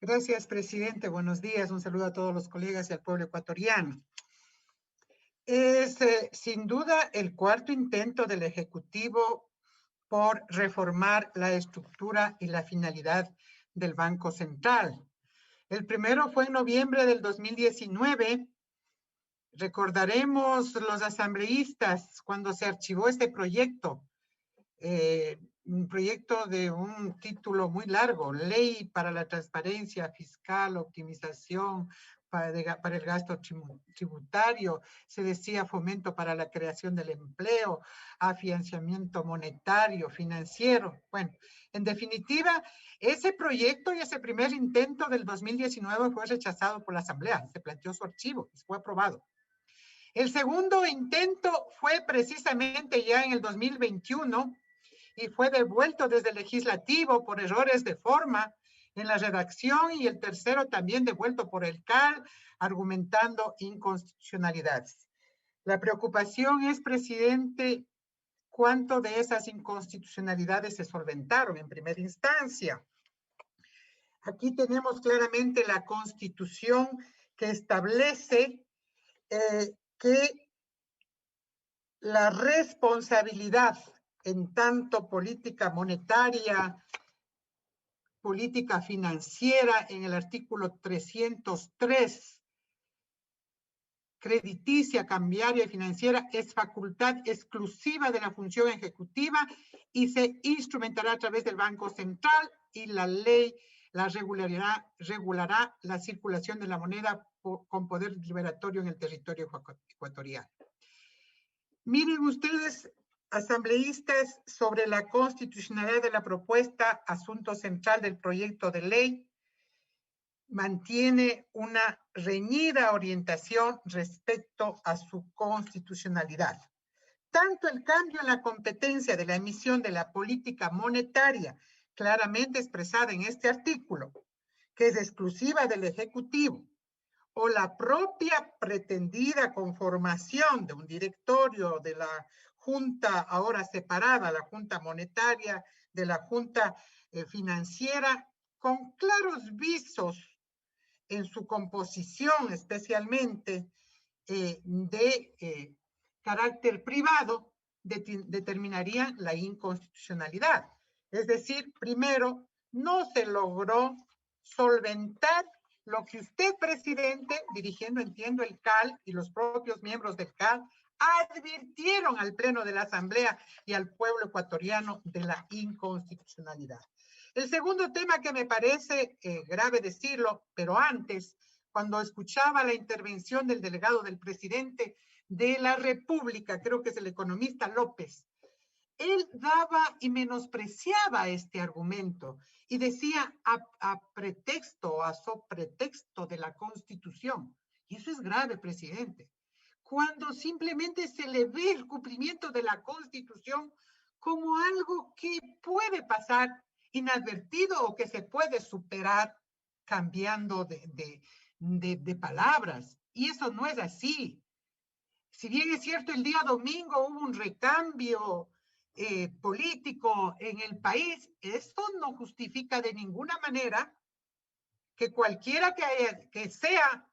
Gracias, presidente. Buenos días. Un saludo a todos los colegas y al pueblo ecuatoriano. Es sin duda el cuarto intento del Ejecutivo por reformar la estructura y la finalidad del Banco Central. El primero fue en noviembre del 2019. Recordaremos los asambleístas cuando se archivó este proyecto, un proyecto de un título muy largo, Ley para la Transparencia Fiscal, Optimización para el gasto tributario, se decía fomento para la creación del empleo, afianzamiento monetario, financiero. Bueno, en definitiva, ese proyecto y ese primer intento del 2019 fue rechazado por la Asamblea, se planteó su archivo y fue aprobado. El segundo intento fue precisamente ya en el 2021 y fue devuelto desde el legislativo por errores de forma en la redacción, y el tercero también devuelto por el CAL, argumentando inconstitucionalidades. La preocupación es, presidente, cuánto de esas inconstitucionalidades se solventaron en primera instancia. Aquí tenemos claramente la Constitución que establece que la responsabilidad en tanto política monetaria, política financiera, en el artículo 303, crediticia, cambiaria y financiera, es facultad exclusiva de la función ejecutiva y se instrumentará a través del Banco Central, y la ley la regulará la circulación de la moneda con poder liberatorio en el territorio ecuatoriano. Miren ustedes, asambleístas, sobre la constitucionalidad de la propuesta, asunto central del proyecto de ley, mantiene una reñida orientación respecto a su constitucionalidad. Tanto el cambio en la competencia de la emisión de la política monetaria, claramente expresada en este artículo, que es exclusiva del Ejecutivo, o la propia pretendida conformación de un directorio de la Junta ahora separada, la Junta Monetaria, de la Junta Financiera, con claros visos en su composición, especialmente de carácter privado, determinarían la inconstitucionalidad. Es decir, primero, no se logró solventar lo que usted, presidente, dirigiendo, entiendo, el CAL y los propios miembros del CAL, advirtieron al Pleno de la Asamblea y al pueblo ecuatoriano de la inconstitucionalidad. El segundo tema que me parece grave decirlo, pero antes, cuando escuchaba la intervención del delegado del presidente de la República, creo que es el economista López, él daba y menospreciaba este argumento y decía a pretexto o a sopretexto de la Constitución. Y eso es grave, presidente, cuando simplemente se le ve el cumplimiento de la Constitución como algo que puede pasar inadvertido o que se puede superar cambiando de palabras. Y eso no es así. Si bien es cierto, el día domingo hubo un recambio político en el país, esto no justifica de ninguna manera que cualquiera que sea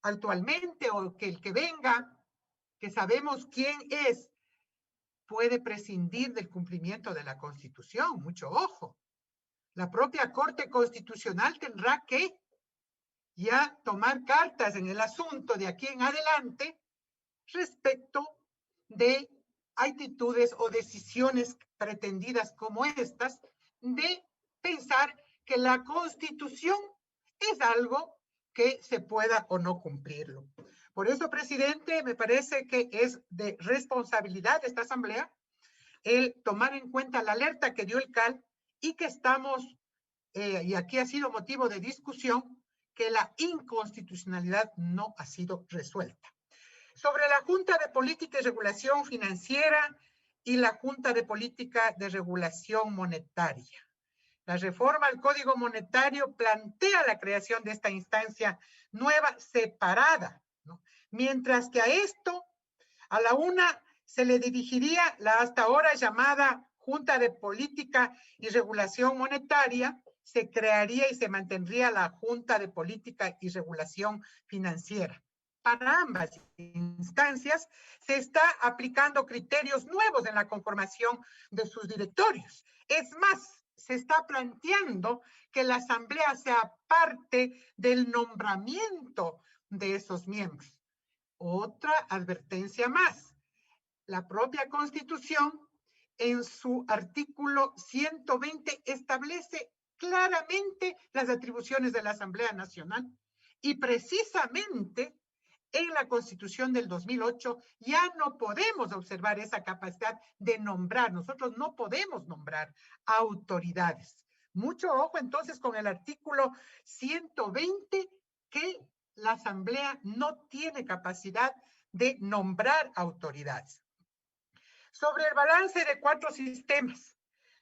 actualmente o que el que venga, que sabemos quién es, puede prescindir del cumplimiento de la Constitución. Mucho ojo. La propia Corte Constitucional tendrá que ya tomar cartas en el asunto de aquí en adelante respecto de actitudes o decisiones pretendidas como estas, de pensar que la Constitución es algo que se pueda o no cumplirlo. Por eso, presidente, me parece que es de responsabilidad de esta Asamblea el tomar en cuenta la alerta que dio el CAL y que estamos, y aquí ha sido motivo de discusión, que la inconstitucionalidad no ha sido resuelta. Sobre la Junta de Política y Regulación Financiera y la Junta de Política de Regulación Monetaria. La reforma al Código Monetario plantea la creación de esta instancia nueva separada, ¿no? Mientras que a esto, a la una se le dirigiría la hasta ahora llamada Junta de Política y Regulación Monetaria, se crearía y se mantendría la Junta de Política y Regulación Financiera. Para ambas instancias se está aplicando criterios nuevos en la conformación de sus directorios. Es más, se está planteando que la Asamblea sea parte del nombramiento de esos miembros. Otra advertencia más. La propia Constitución, en su artículo 120, establece claramente las atribuciones de la Asamblea Nacional y precisamente en la Constitución del 2008 ya no podemos observar esa capacidad de nombrar. Nosotros no podemos nombrar autoridades. Mucho ojo entonces con el artículo 120, que la Asamblea no tiene capacidad de nombrar autoridades. Sobre el balance de 4 sistemas.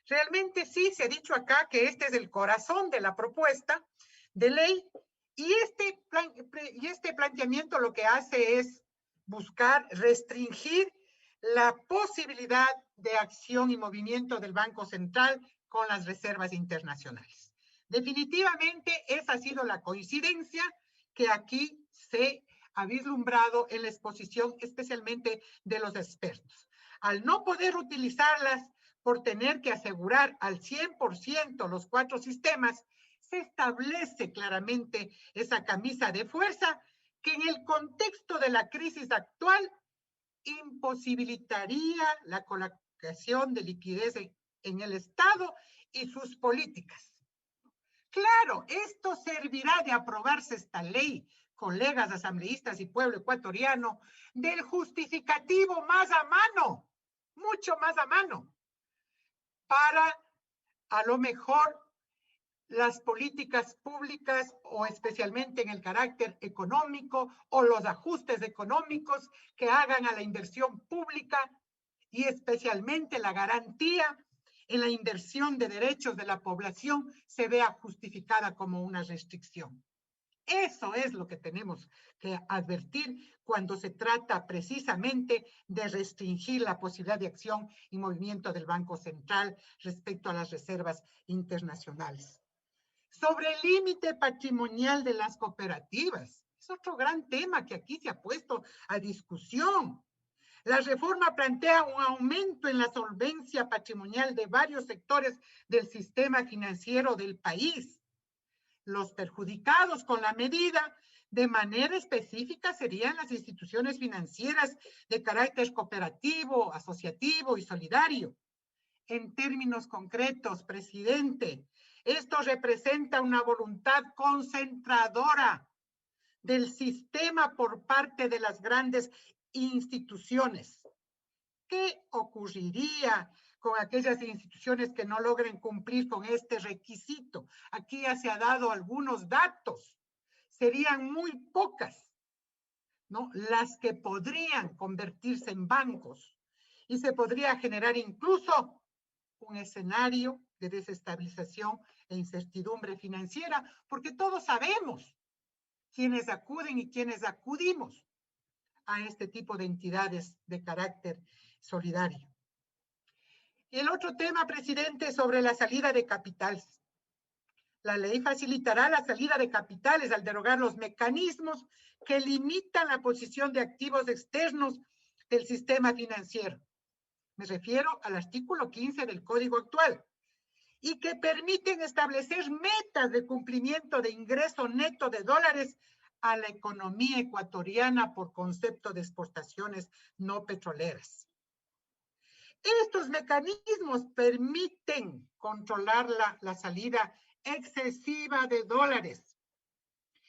Realmente sí se ha dicho acá que este es el corazón de la propuesta de ley y este planteamiento lo que hace es buscar restringir la posibilidad de acción y movimiento del Banco Central con las reservas internacionales. Definitivamente esa ha sido la coincidencia que aquí se ha vislumbrado en la exposición, especialmente de los expertos. Al no poder utilizarlas por tener que asegurar al 100% los 4 sistemas, se establece claramente esa camisa de fuerza que en el contexto de la crisis actual imposibilitaría la colocación de liquidez en el Estado y sus políticas. Claro, esto servirá de aprobarse esta ley, colegas asambleístas y pueblo ecuatoriano, del justificativo más a mano, mucho más a mano, para a lo mejor las políticas públicas o especialmente en el carácter económico o los ajustes económicos que hagan a la inversión pública y especialmente la garantía en la inversión de derechos de la población se vea justificada como una restricción. Eso es lo que tenemos que advertir cuando se trata precisamente de restringir la posibilidad de acción y movimiento del Banco Central respecto a las reservas internacionales. Sobre el límite patrimonial de las cooperativas, es otro gran tema que aquí se ha puesto a discusión. La reforma plantea un aumento en la solvencia patrimonial de varios sectores del sistema financiero del país. Los perjudicados con la medida de manera específica serían las instituciones financieras de carácter cooperativo, asociativo y solidario. En términos concretos, presidente, esto representa una voluntad concentradora del sistema por parte de las grandes instituciones. ¿Qué ocurriría con aquellas instituciones que no logren cumplir con este requisito? Aquí ya se ha dado algunos datos. Serían muy pocas, ¿no?, las que podrían convertirse en bancos y se podría generar incluso un escenario de desestabilización e incertidumbre financiera, porque todos sabemos quiénes acuden y quiénes acudimos a este tipo de entidades de carácter solidario. Y el otro tema, presidente, sobre la salida de capitales. La ley facilitará la salida de capitales al derogar los mecanismos que limitan la posición de activos externos del sistema financiero. Me refiero al artículo 15 del Código actual, y que permiten establecer metas de cumplimiento de ingreso neto de dólares a la economía ecuatoriana por concepto de exportaciones no petroleras. Estos mecanismos permiten controlar la salida excesiva de dólares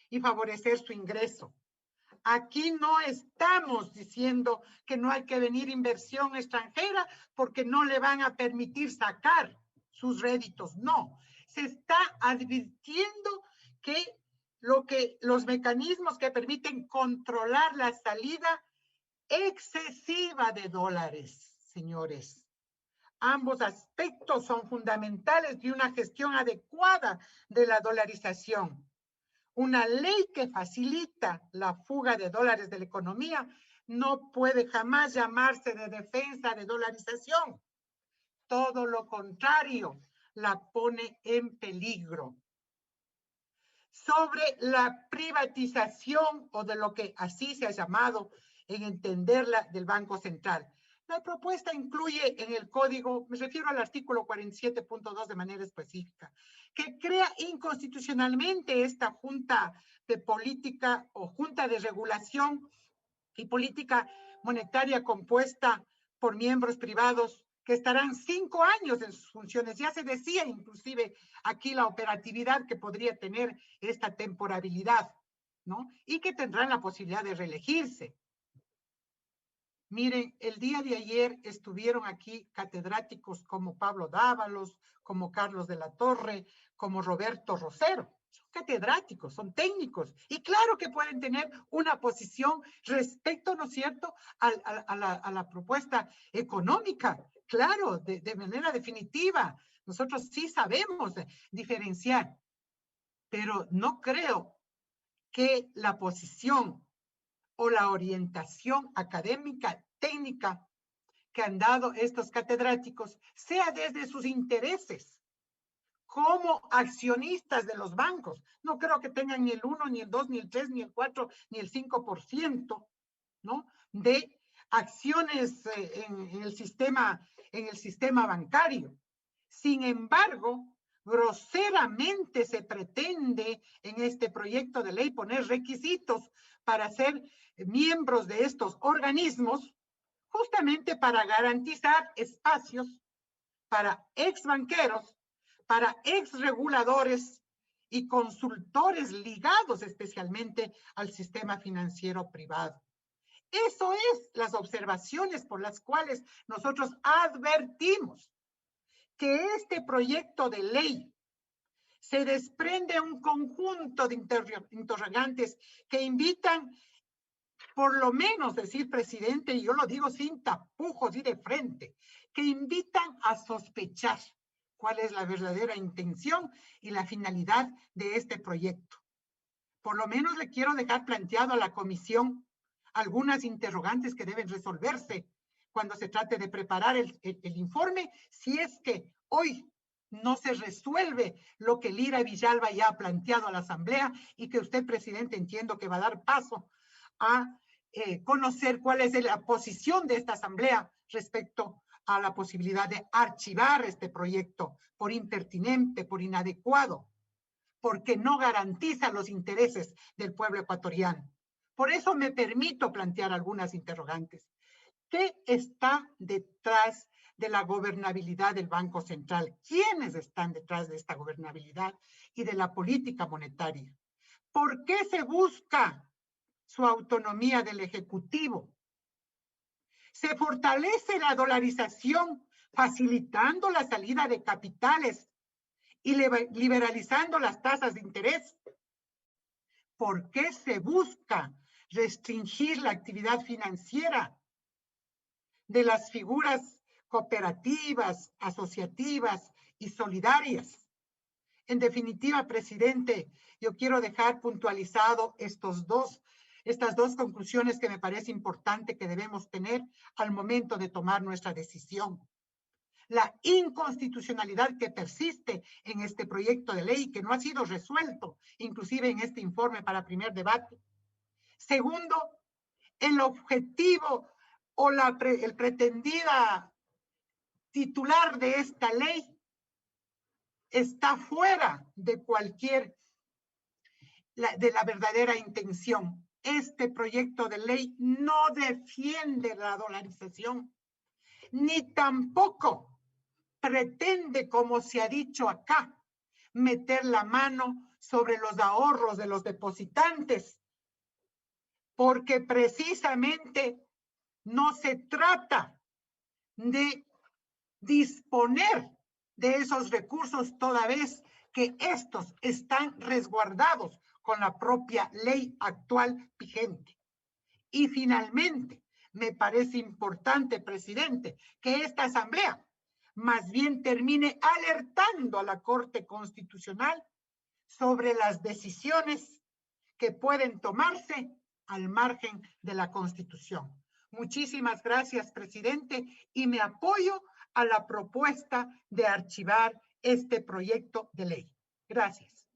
y favorecer su ingreso. Aquí no estamos diciendo que no hay que venir inversión extranjera porque no le van a permitir sacar sus réditos. No, se está advirtiendo que los mecanismos que permiten controlar la salida excesiva de dólares, señores. Ambos aspectos son fundamentales de una gestión adecuada de la dolarización. Una ley que facilita la fuga de dólares de la economía no puede jamás llamarse de defensa de dolarización. Todo lo contrario, la pone en peligro. Sobre la privatización o de lo que así se ha llamado en entenderla del Banco Central. La propuesta incluye en el código, me refiero al artículo 47.2 de manera específica, que crea inconstitucionalmente esta Junta de Política o Junta de Regulación y Política Monetaria compuesta por miembros privados que estarán 5 años en sus funciones. Ya se decía inclusive aquí la operatividad que podría tener esta temporalidad, ¿no? Y que tendrán la posibilidad de reelegirse. Miren, el día de ayer estuvieron aquí catedráticos como Pablo Dávalos, como Carlos de la Torre, como Roberto Rosero. Son catedráticos, son técnicos, y claro que pueden tener una posición respecto, ¿no es cierto?, a la propuesta económica, claro, de manera definitiva. Nosotros sí sabemos diferenciar, pero no creo que la posición o la orientación académica, técnica que han dado estos catedráticos sea desde sus intereses como accionistas de los bancos. No creo que tengan ni el 1, ni el 2, ni el 3, ni el 4, ni el 5%, ¿no?, de acciones en el sistema bancario. Sin embargo, groseramente se pretende en este proyecto de ley poner requisitos para ser miembros de estos organismos, justamente para garantizar espacios para ex banqueros, para ex reguladores y consultores ligados especialmente al sistema financiero privado. Eso es las observaciones por las cuales nosotros advertimos que este proyecto de ley se desprende un conjunto de interrogantes que invitan, por lo menos decir, presidente, y yo lo digo sin tapujos y de frente, que invitan a sospechar cuál es la verdadera intención y la finalidad de este proyecto. Por lo menos le quiero dejar planteado a la comisión algunas interrogantes que deben resolverse cuando se trate de preparar el informe, si es que hoy no se resuelve lo que Lira Villalba ya ha planteado a la Asamblea y que usted, presidente, entiendo que va a dar paso a conocer cuál es la posición de esta Asamblea respecto a la posibilidad de archivar este proyecto por impertinente, por inadecuado, porque no garantiza los intereses del pueblo ecuatoriano. Por eso me permito plantear algunas interrogantes. ¿Qué está detrás de la gobernabilidad del Banco Central? ¿Quiénes están detrás de esta gobernabilidad y de la política monetaria? ¿Por qué se busca su autonomía del Ejecutivo? Se fortalece la dolarización, facilitando la salida de capitales y liberalizando las tasas de interés. ¿Por qué se busca restringir la actividad financiera de las figuras cooperativas, asociativas y solidarias? En definitiva, presidente, yo quiero dejar puntualizado estas dos conclusiones que me parece importante que debemos tener al momento de tomar nuestra decisión. La inconstitucionalidad que persiste en este proyecto de ley que no ha sido resuelto, inclusive en este informe para primer debate. Segundo, el objetivo o el pretendida titular de esta ley está fuera de de la verdadera intención. Este proyecto de ley no defiende la dolarización, ni tampoco pretende, como se ha dicho acá, meter la mano sobre los ahorros de los depositantes, porque precisamente no se trata de disponer de esos recursos toda vez que estos están resguardados con la propia ley actual vigente. Y finalmente, me parece importante, presidente, que esta Asamblea más bien termine alertando a la Corte Constitucional sobre las decisiones que pueden tomarse al margen de la Constitución. Muchísimas gracias, presidente, y me apoyo a la propuesta de archivar este proyecto de ley. Gracias.